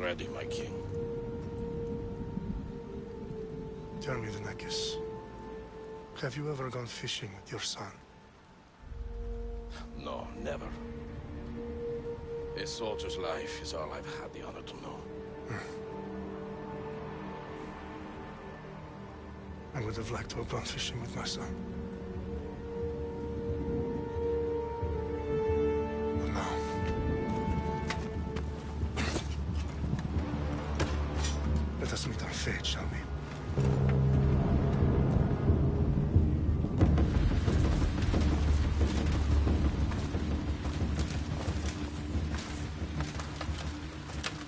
ready, my king. Tell me, Vinakis, have you ever gone fishing with your son? No, never. A soldier's life is all I've had the honor to know. I would have liked to have gone fishing with my son. But now... let us meet our fate, shall we?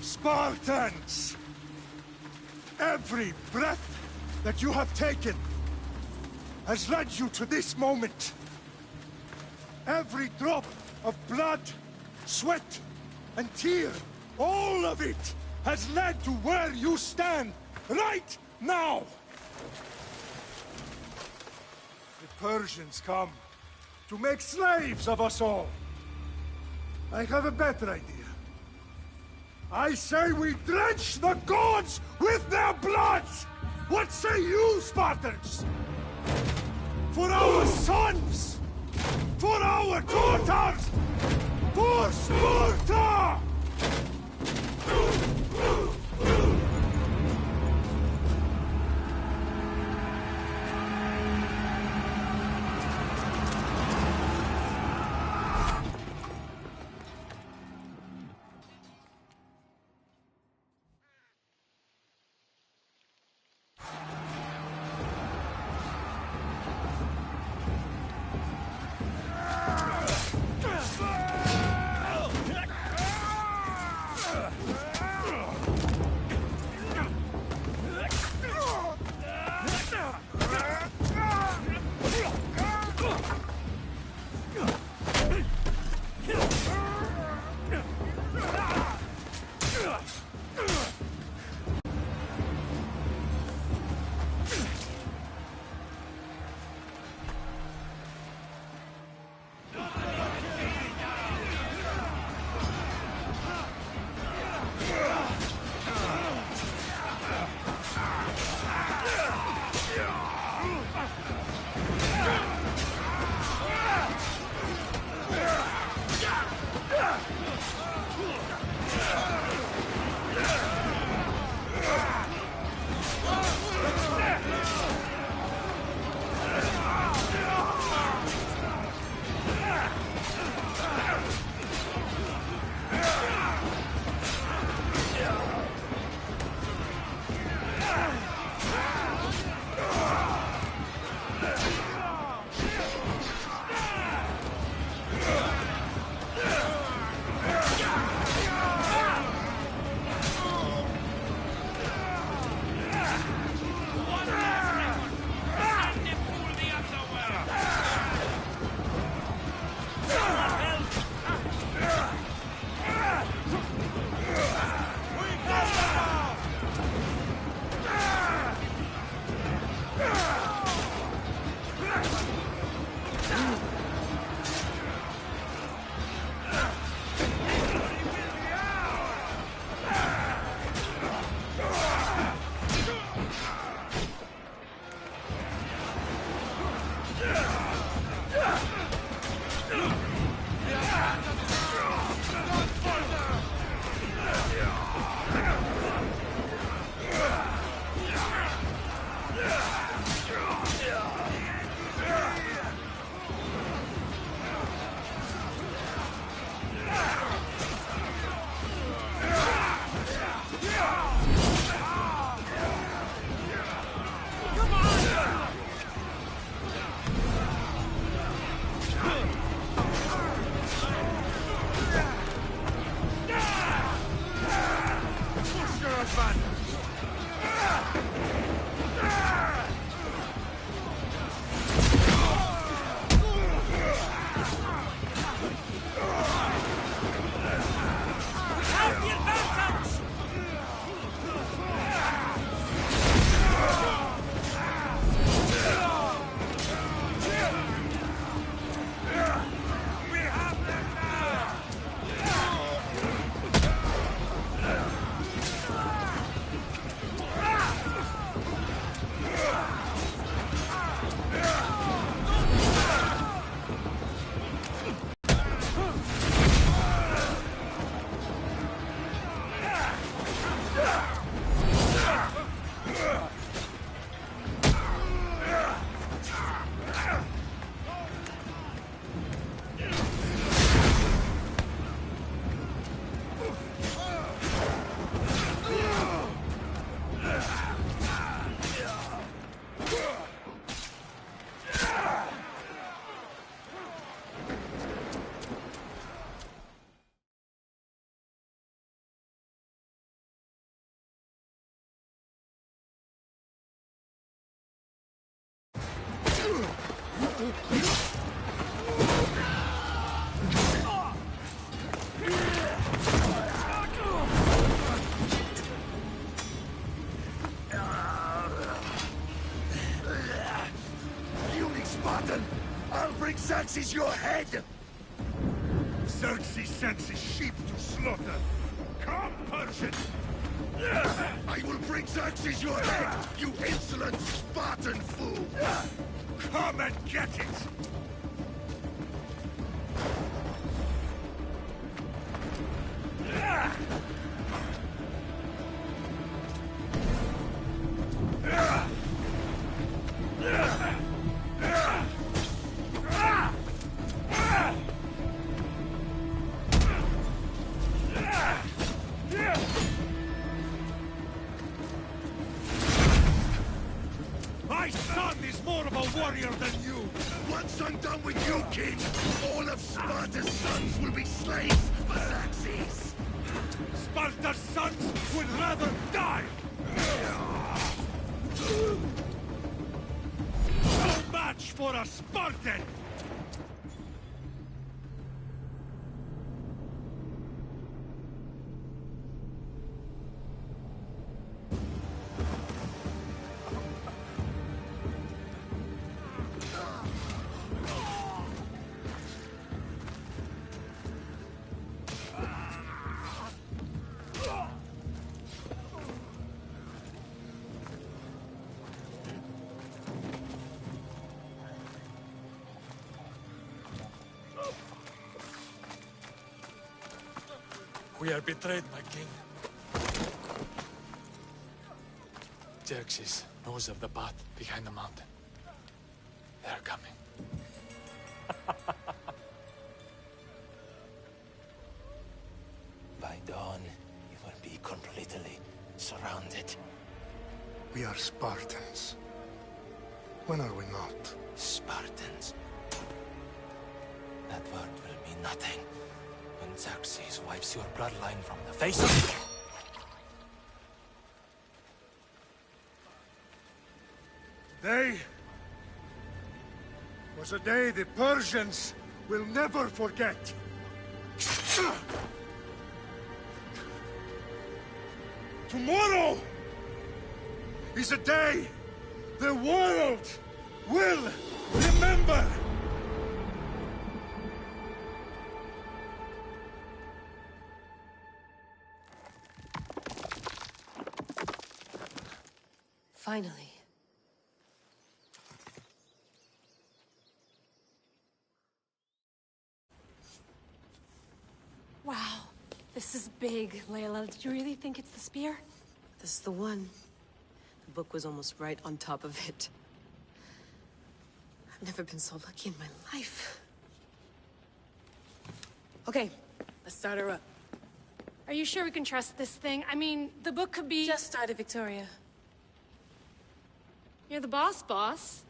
Spartans! Every breath that you have taken has led you to this moment. Every drop of blood, sweat, and tear, all of it has led to where you stand right now. The Persians come to make slaves of us all. I have a better idea. I say we drench the gods with their blood! What say you, Spartans? For our sons! For our daughters! For Sparta! Puny Spartan! I'll bring Xerxes your head! Xerxes sends his sheep to slaughter. Come, Persian! I will bring Xerxes your head, you insolent Spartan fool! Come and get it! My son is more of a warrior than you! Once I'm done with you, King, all of Sparta's sons will be slaves for Xerxes! Sparta's sons would rather die! No match for a Spartan! We are betrayed, my king. Xerxes knows of the path behind the mountain. They are coming. By dawn, you will be completely surrounded. We are Spartans. When are we not? Spartans. That word will mean nothing when Xerxes wipes your bloodline from the face of... Today was a day the Persians will never forget. Tomorrow is a day the world will remember. Finally. Wow, this is big, Layla. Did you really think it's the spear? This is the one. The book was almost right on top of it. I've never been so lucky in my life. Okay, let's start her up. Are you sure we can trust this thing? I mean, the book could be... Just started, Victoria. You're the boss, boss.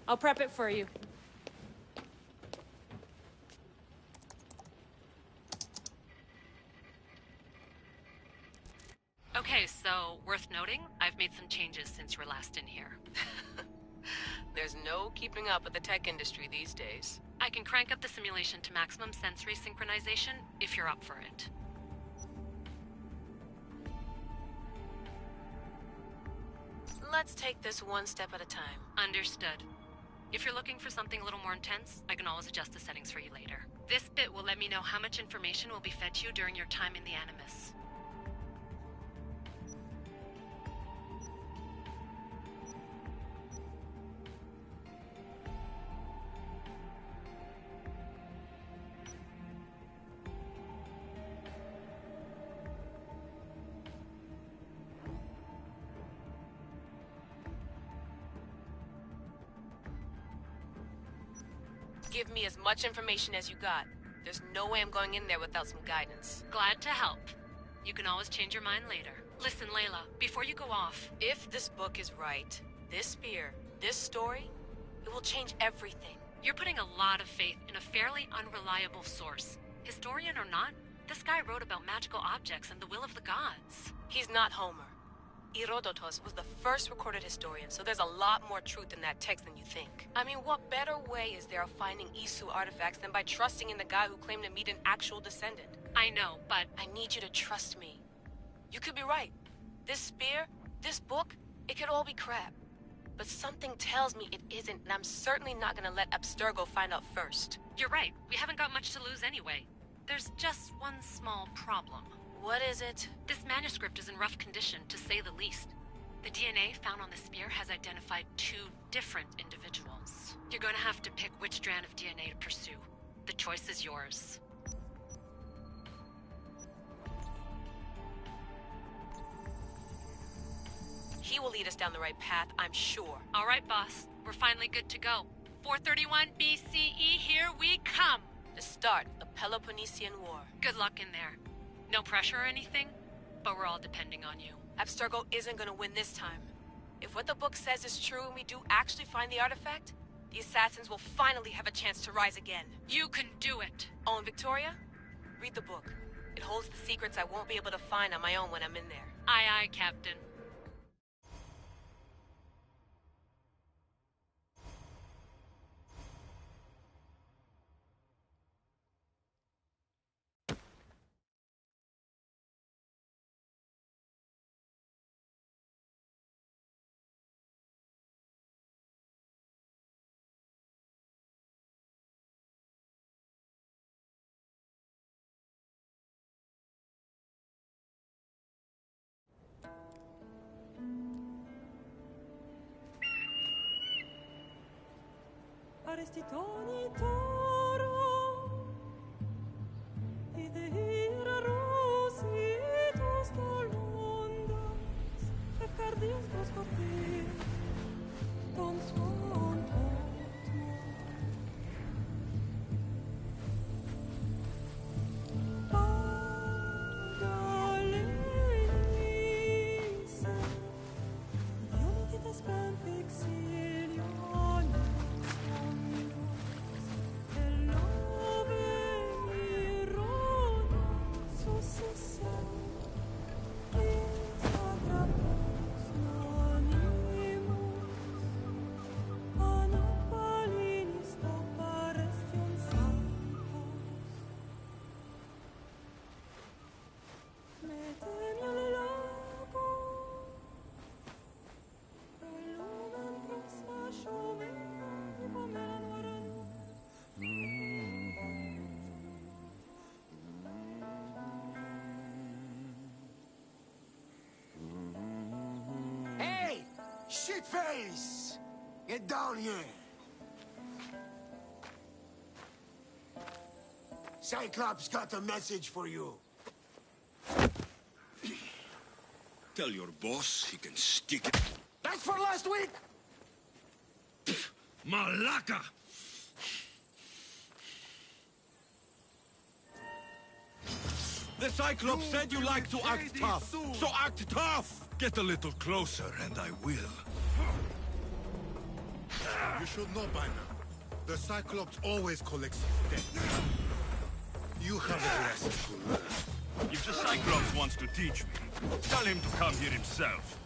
I'll prep it for you. Okay, so, worth noting, I've made some changes since you were last in here. There's no keeping up with the tech industry these days. I can crank up the simulation to maximum sensory synchronization, if you're up for it. Let's take this one step at a time. Understood. If you're looking for something a little more intense, I can always adjust the settings for you later. This bit will let me know how much information will be fed to you during your time in the Animus. Give me as much information as you got. There's no way I'm going in there without some guidance. Glad to help. You can always change your mind later. Listen, Layla, before you go off... If this book is right, this spear, this story, it will change everything. You're putting a lot of faith in a fairly unreliable source. Historian or not, this guy wrote about magical objects and the will of the gods. He's not Homer. Herodotus was the first recorded historian, so there's a lot more truth in that text than you think. I mean, what better way is there of finding Isu artifacts than by trusting in the guy who claimed to meet an actual descendant? I know, but I need you to trust me. You could be right. This spear, this book, it could all be crap. But something tells me it isn't, and I'm certainly not gonna let Abstergo find out first. you're right. We haven't got much to lose anyway. There's just one small problem. What is it? This manuscript is in rough condition, to say the least. The DNA found on the spear has identified 2 different individuals. You're going to have to pick which strand of DNA to pursue. The choice is yours. He will lead us down the right path, I'm sure. All right, boss. We're finally good to go. 431 BCE, here we come! The start of the Peloponnesian War. Good luck in there. No pressure or anything, but we're all depending on you. Abstergo isn't gonna win this time. If what the book says is true and we do actually find the artifact, the assassins will finally have a chance to rise again. You can do it! Oh, and Victoria? Read the book. It holds the secrets I won't be able to find on my own when I'm in there. Aye, aye, Captain. Arestitoni toro, ide ira rositos tolmondas, efcardios proscopir, ton suon otmo. Pagalenise, ionitas ben fixilione. Shitface! Get down here! Cyclops got a message for you. Tell your boss he can stick it. That's for last week! Malaka! The Cyclops said you like to act tough, so act tough! Get a little closer and I will. You should know by now. The Cyclops always collects debt. You have a lesson to learn. If the Cyclops wants to teach me, tell him to come here himself.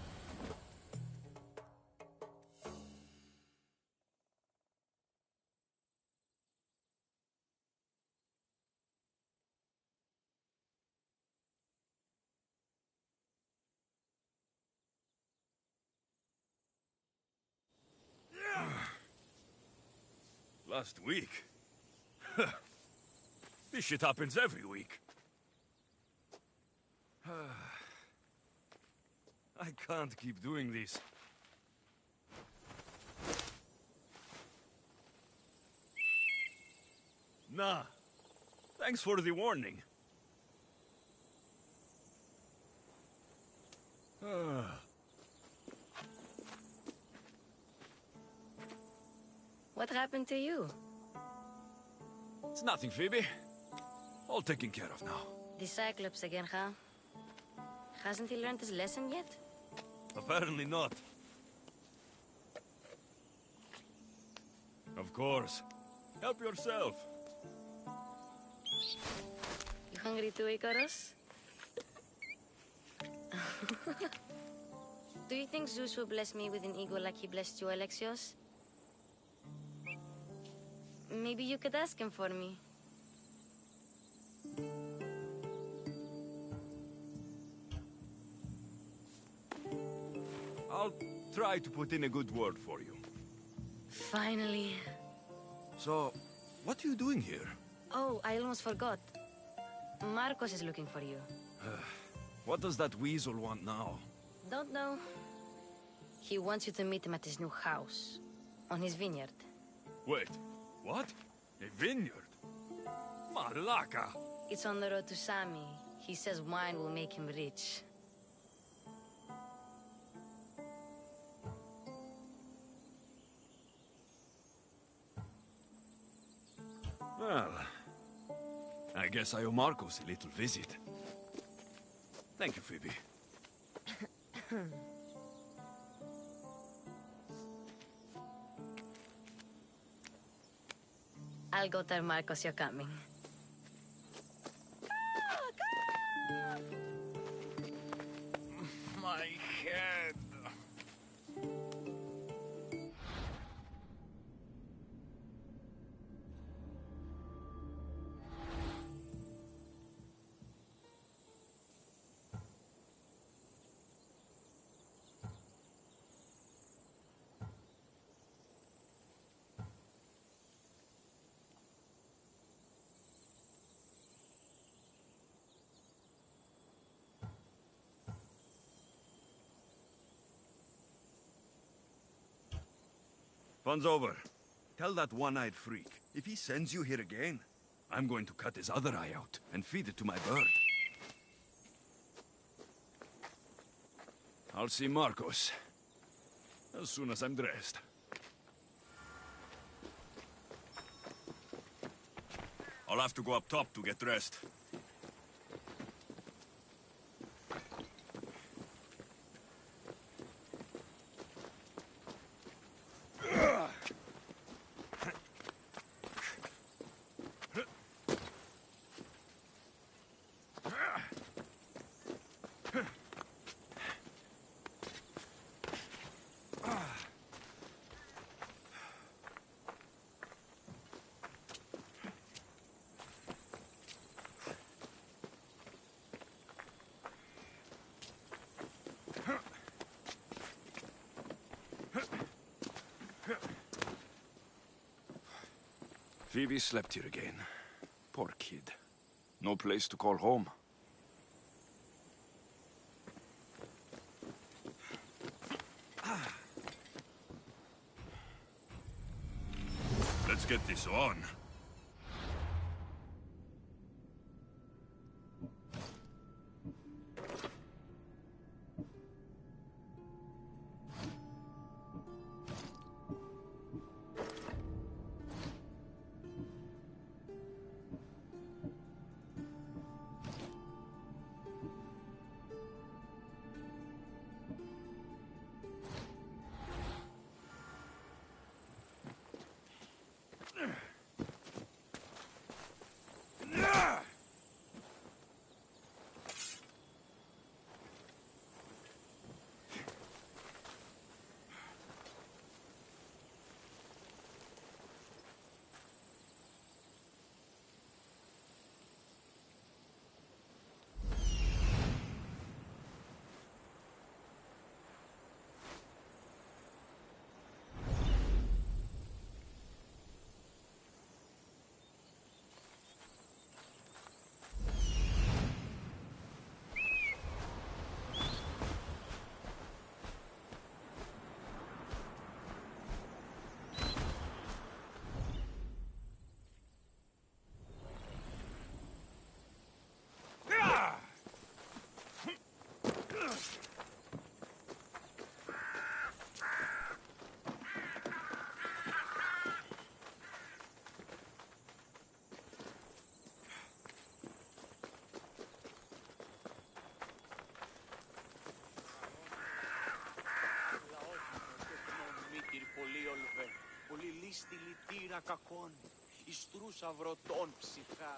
Last week? This shit happens every week. I can't keep doing this. Nah. Thanks for the warning. What happened to you? It's nothing, Phoebe. All taken care of now. The Cyclops again, huh? Hasn't he learned his lesson yet? Apparently not. Of course. Help yourself. You hungry too, Icarus? Do you think Zeus will bless me with an ego like he blessed you, Alexios? Maybe you could ask him for me. I'll try to put in a good word for you. Finally. So, what are you doing here? Oh, I almost forgot. Marcos is looking for you. What does that weasel want now? Don't know. He wants you to meet him at his new house. On his vineyard. Wait, what? A vineyard? Malaka! It's on the road to Sami. He says wine will make him rich. Well, I guess I owe Marcos a little visit. Thank you, Phoebe. I'll go tell Marcos you're coming. My head. Fun's over. Tell that one-eyed freak, if he sends you here again, I'm going to cut his other eye out and feed it to my bird. I'll see Marcos as soon as I'm dressed. I'll have to go up top to get dressed. Phoebe slept here again. Poor kid. No place to call home. Let's get this on. Πολύ λίστη λυτήρα κακών, εις τρούς αυρωτών ψυχά.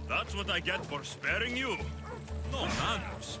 That's what I get for sparing you. No manners.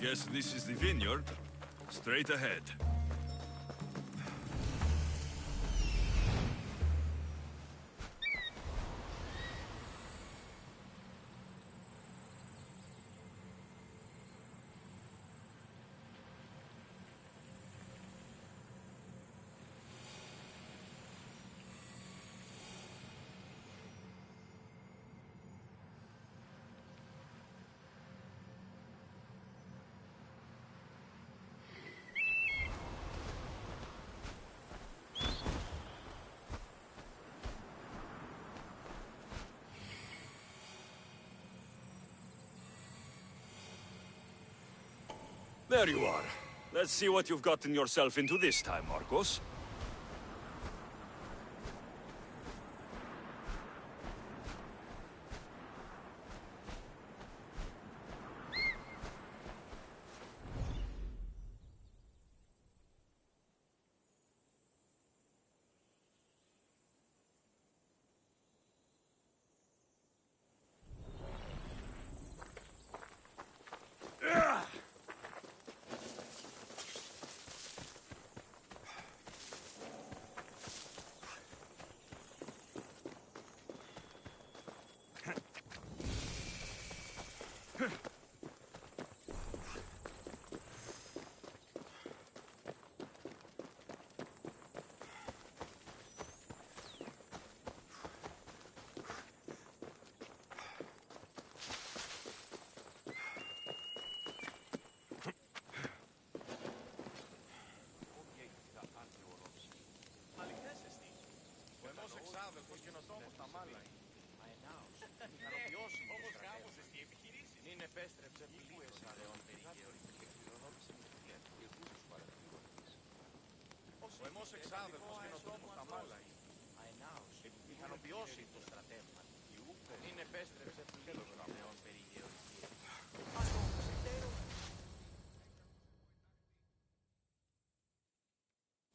Guess this is the vineyard. Straight ahead. There you are. Let's see what you've gotten yourself into this time, Marcos.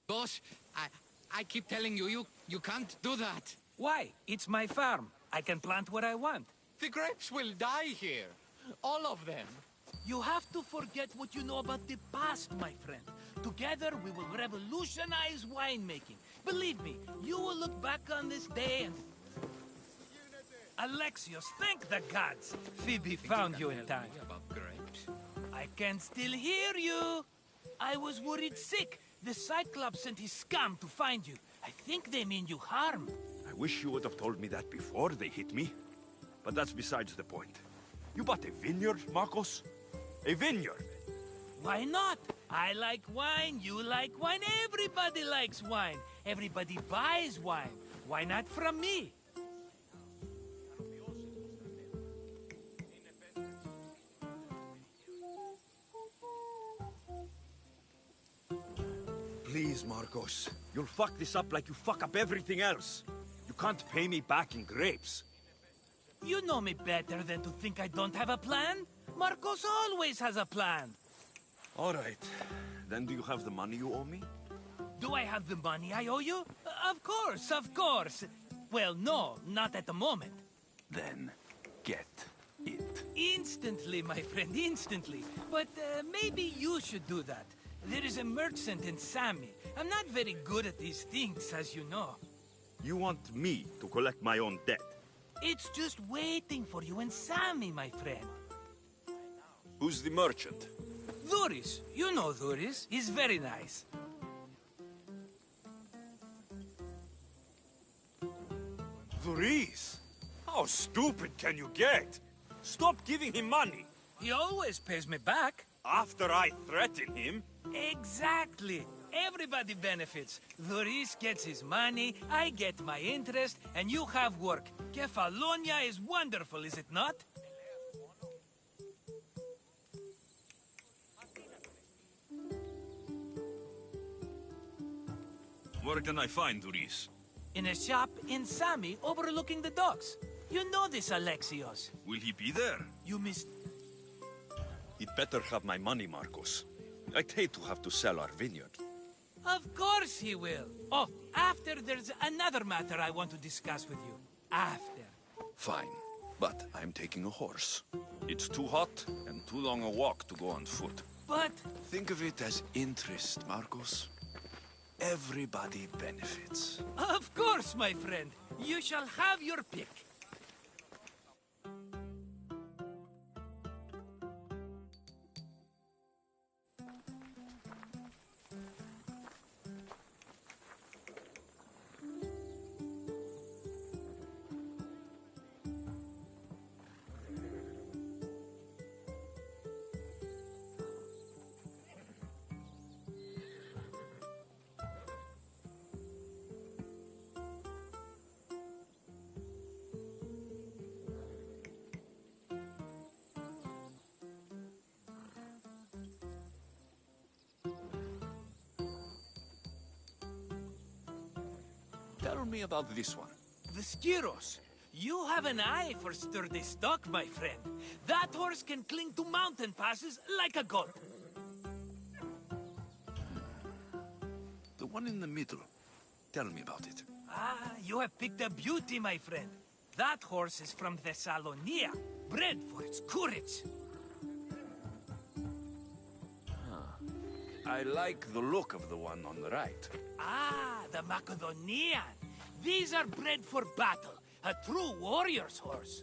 Boss, I keep telling you, you can't do that. Why? It's my farm. I can plant what I want. The grapes will die here. All of them. You have to forget what you know about the past, my friend. Together, we will revolutionize winemaking. Believe me, you will look back on this day and... Alexios, thank the gods! Phoebe found you in time. About grapes? I can still hear you! I was worried sick. The Cyclops sent his scum to find you. I think they mean you harm. I wish you would have told me that before they hit me. But that's besides the point. You bought a vineyard, Marcos? A vineyard? Why not? I like wine, you like wine, everybody likes wine. Everybody buys wine. Why not from me? Please, Marcos. You'll fuck this up like you fuck up everything else. You can't pay me back in grapes. You know me better than to think I don't have a plan. Marcos always has a plan. All right. Then do you have the money you owe me? Do I have the money I owe you? Of course, of course. Well, no, not at the moment. Then, get it. Instantly, my friend, instantly. But maybe you should do that. There is a merchant in Sami. I'm not very good at these things, as you know. You want me to collect my own debt? It's just waiting for you and Sammy, my friend. Who's the merchant? Duris. You know Duris. He's very nice. Duris? How stupid can you get? Stop giving him money. He always pays me back. After I threaten him? Exactly. Everybody benefits. Duris gets his money, I get my interest, and you have work. Kefalonia is wonderful, is it not? Where can I find Duris? In a shop in Sami, overlooking the docks. You know this, Alexios. Will he be there? You missed... He'd better have my money, Marcos. I'd hate to have to sell our vineyard. Of course he will. Oh, after there's another matter I want to discuss with you. After. Fine, but I'm taking a horse. It's too hot and too long a walk to go on foot. But... Think of it as interest, Marcos. Everybody benefits. Of course, my friend. You shall have your pick. Tell me about this one. The Skiros. You have an eye for sturdy stock, my friend. That horse can cling to mountain passes like a goat. The one in the middle. Tell me about it. Ah, you have picked a beauty, my friend. That horse is from Thessalonia, bred for its courage. I like the look of the one on the right. Ah, the Macedonian. These are bred for battle. A true warrior's horse.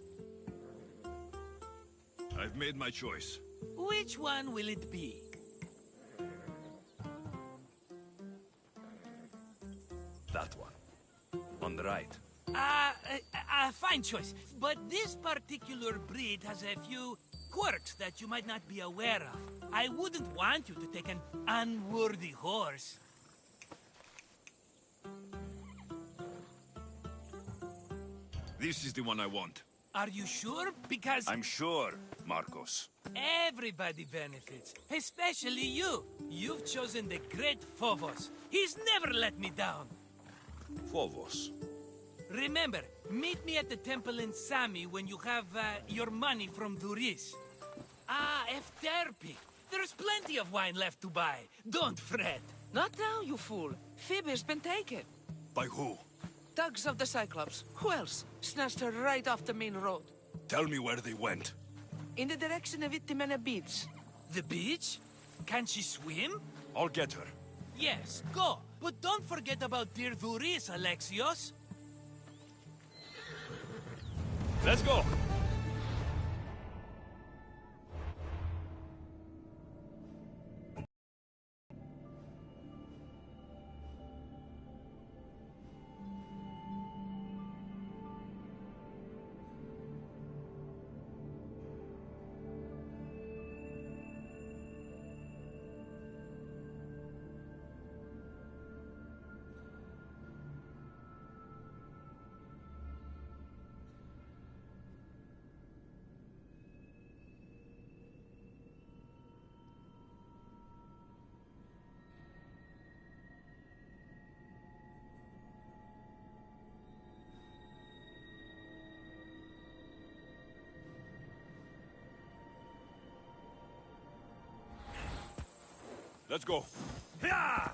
I've made my choice. Which one will it be? That one. On the right. Fine choice. But this particular breed has a few quirks that you might not be aware of. I wouldn't want you to take an unworthy horse. This is the one I want. Are you sure? Because... I'm sure, Marcos. Everybody benefits, especially you. You've chosen the great Phobos. He's never let me down. Phobos. Remember, meet me at the temple in Sami when you have your money from Duris. Ah, Efterpi. There's plenty of wine left to buy. Don't fret. Not now, you fool. Phoebe's been taken. By who? Thugs of the Cyclops. Who else? Snatched her right off the main road. Tell me where they went. In the direction of Itimena Beach. The beach? Can she swim? I'll get her. Yes, go. But don't forget about dear Duris, Alexios. Let's go! Let's go. Yeah!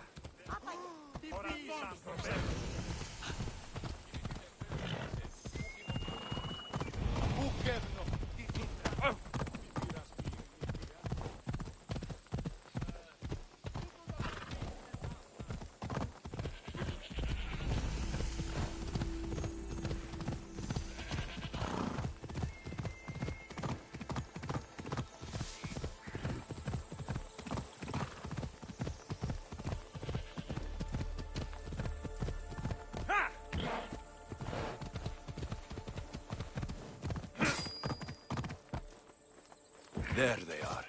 There they are.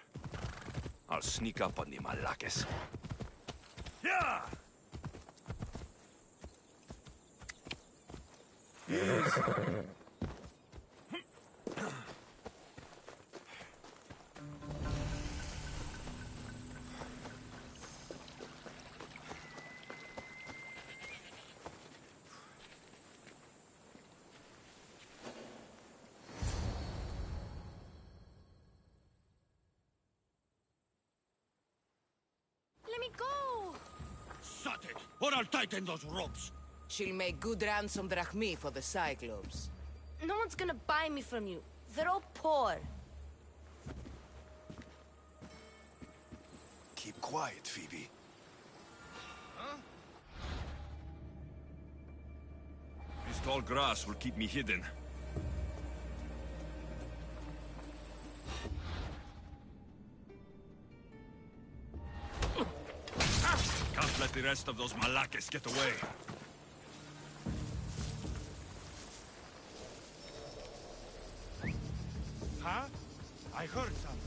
I'll sneak up on the Malakes. Yeah! Let me go! Shut it, or I'll tighten those ropes. She'll make good ransom drachmi for the Cyclops. No one's gonna buy me from you. They're all poor. Keep quiet, Phoebe. Huh? This tall grass will keep me hidden. Can't let the rest of those Malakes get away. Huh? I heard something.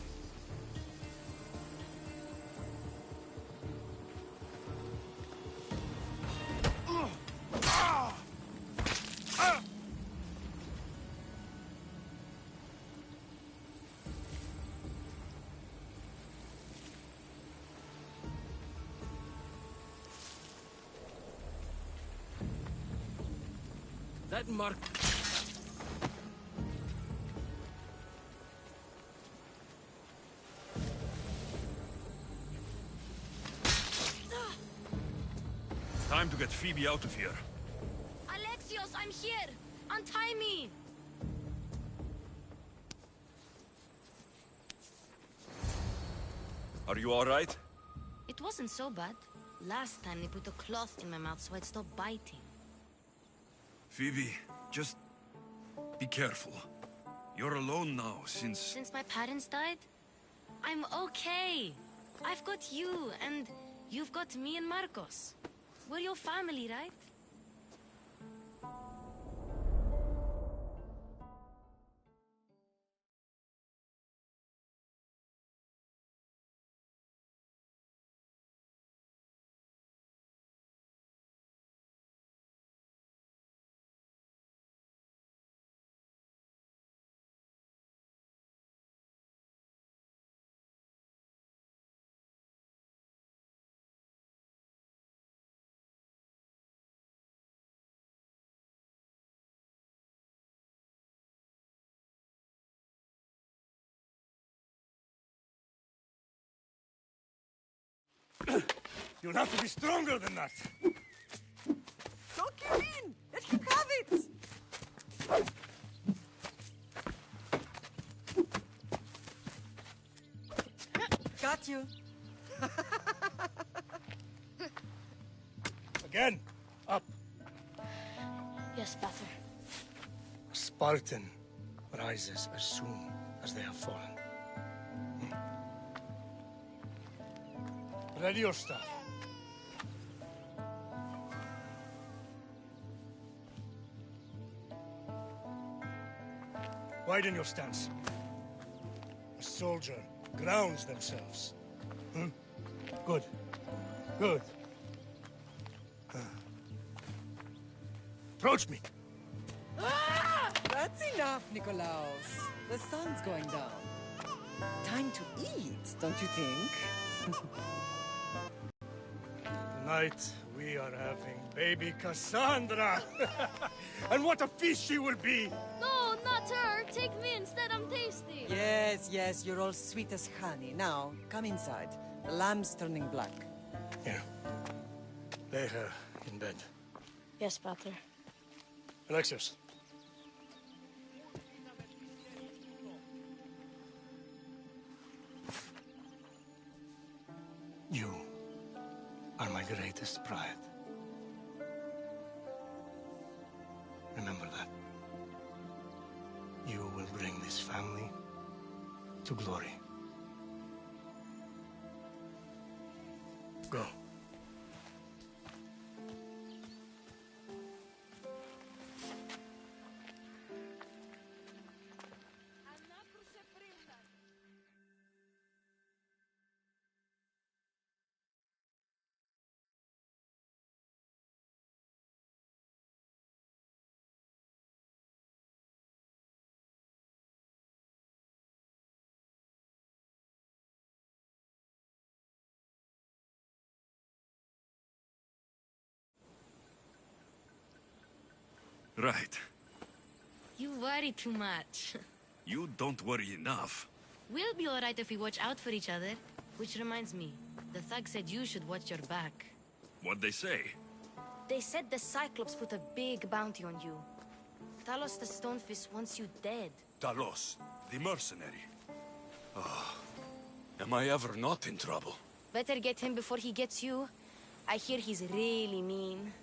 That mark... Time to get Phoebe out of here. Alexios, I'm here! Untie me! Are you all right? It wasn't so bad. Last time they put a cloth in my mouth so I'd stop biting. Phoebe, just be careful. You're alone now since... Since my parents died? I'm okay. I've got you, and you've got me and Marcos. We're your family, right? You'll have to be stronger than that. Don't give in! Let him have it! Got you. Again, up. Yes, Father. A Spartan rises as soon as they have fallen. Ready your staff. Widen your stance. A soldier grounds themselves. Good. Good. Approach me. That's enough, Nikolaos. The sun's going down. Time to eat, don't you think? Tonight, we are having baby Cassandra. And what a feast she will be! No, not her! Take me instead, I'm tasty! Yes, yes, you're all sweet as honey. Now, come inside. The lamb's turning black. Here. Lay her in bed. Yes, Pater. Alexios. You are my greatest pride. Remember that. You will bring this family to glory. Go. Right. You worry too much. You don't worry enough. We'll be alright if we watch out for each other. Which reminds me, the thug said you should watch your back. What'd they say? They said the Cyclops put a big bounty on you. Talos the Stonefist wants you dead. Talos, the mercenary. Oh, am I ever not in trouble? Better get him before he gets you. I hear he's really mean.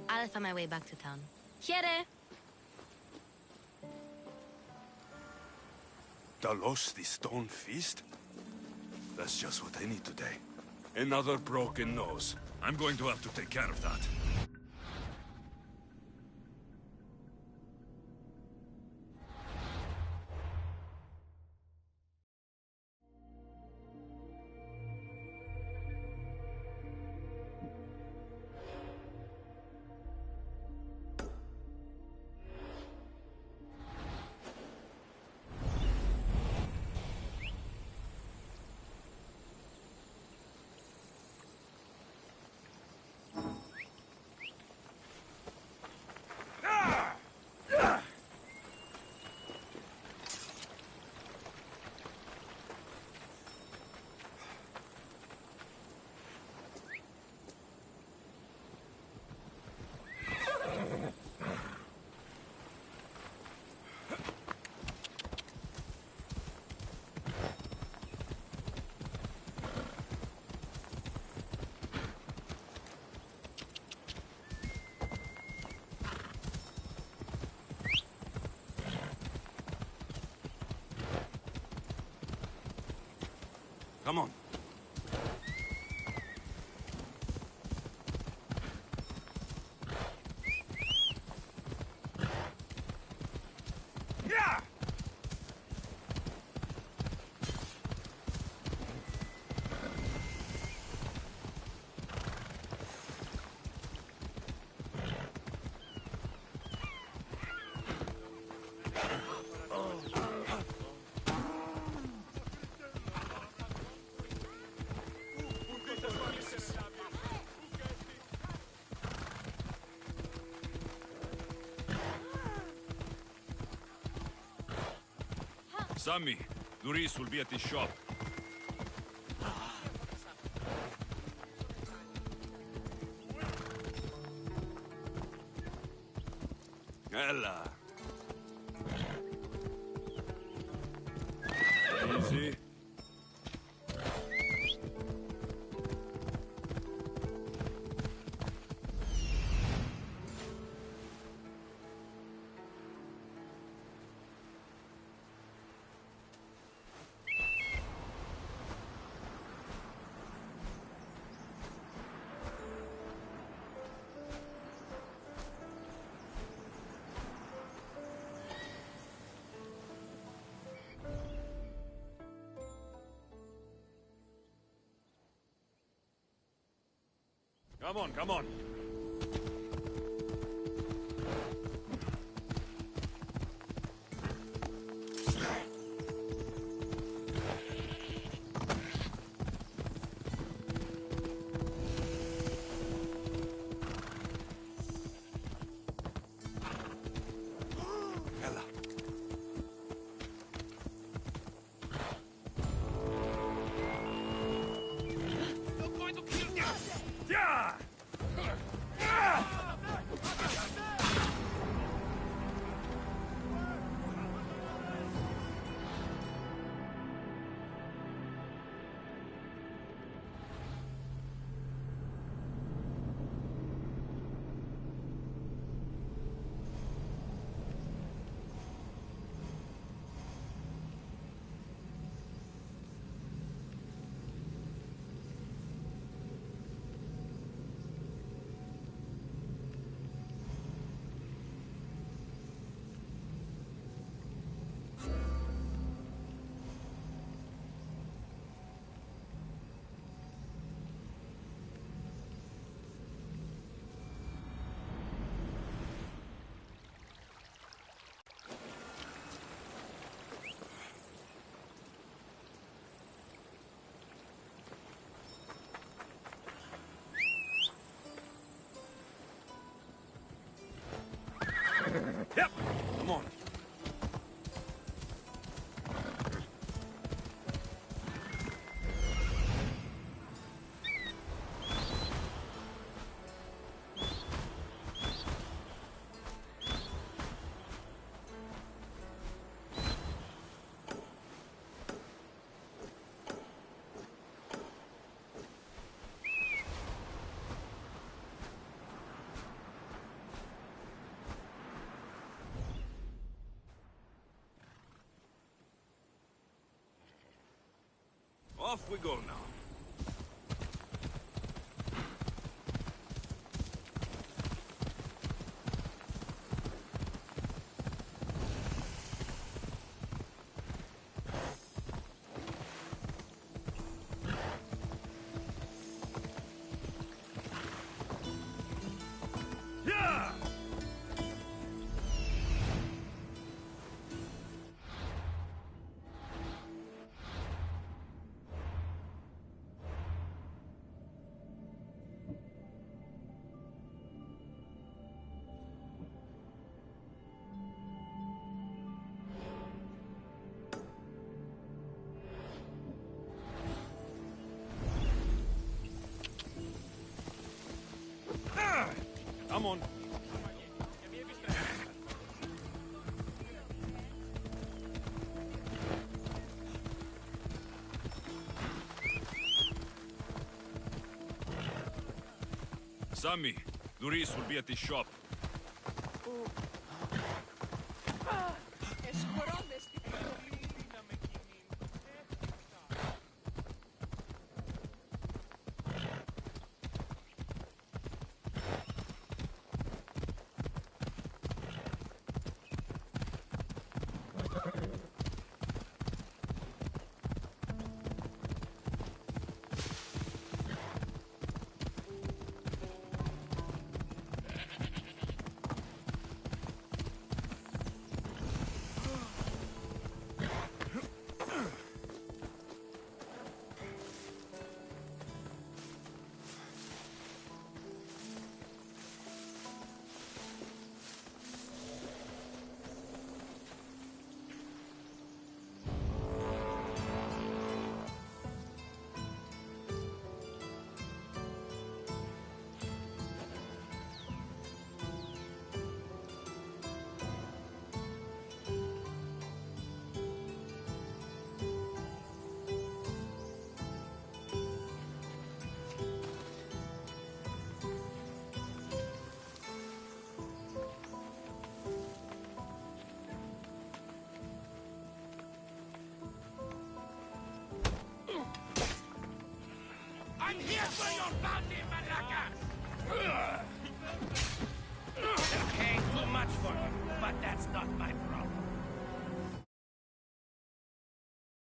I'll find my way back to town. Here! Talos, the Stone Fist? That's just what I need today. Another broken nose. I'm going to have to take care of that. Come on. Yeah! Sammy, Luis will be at his shop. Ella. Easy. Come on, come on. Ella. They're going to kill you! Yeah! Yep. Come on. Off we go now. Yeah! Come on. Sammy, Luis will be at the shop. I'm here for your bounty, Malacas! They're paying too much for you, but that's not my problem.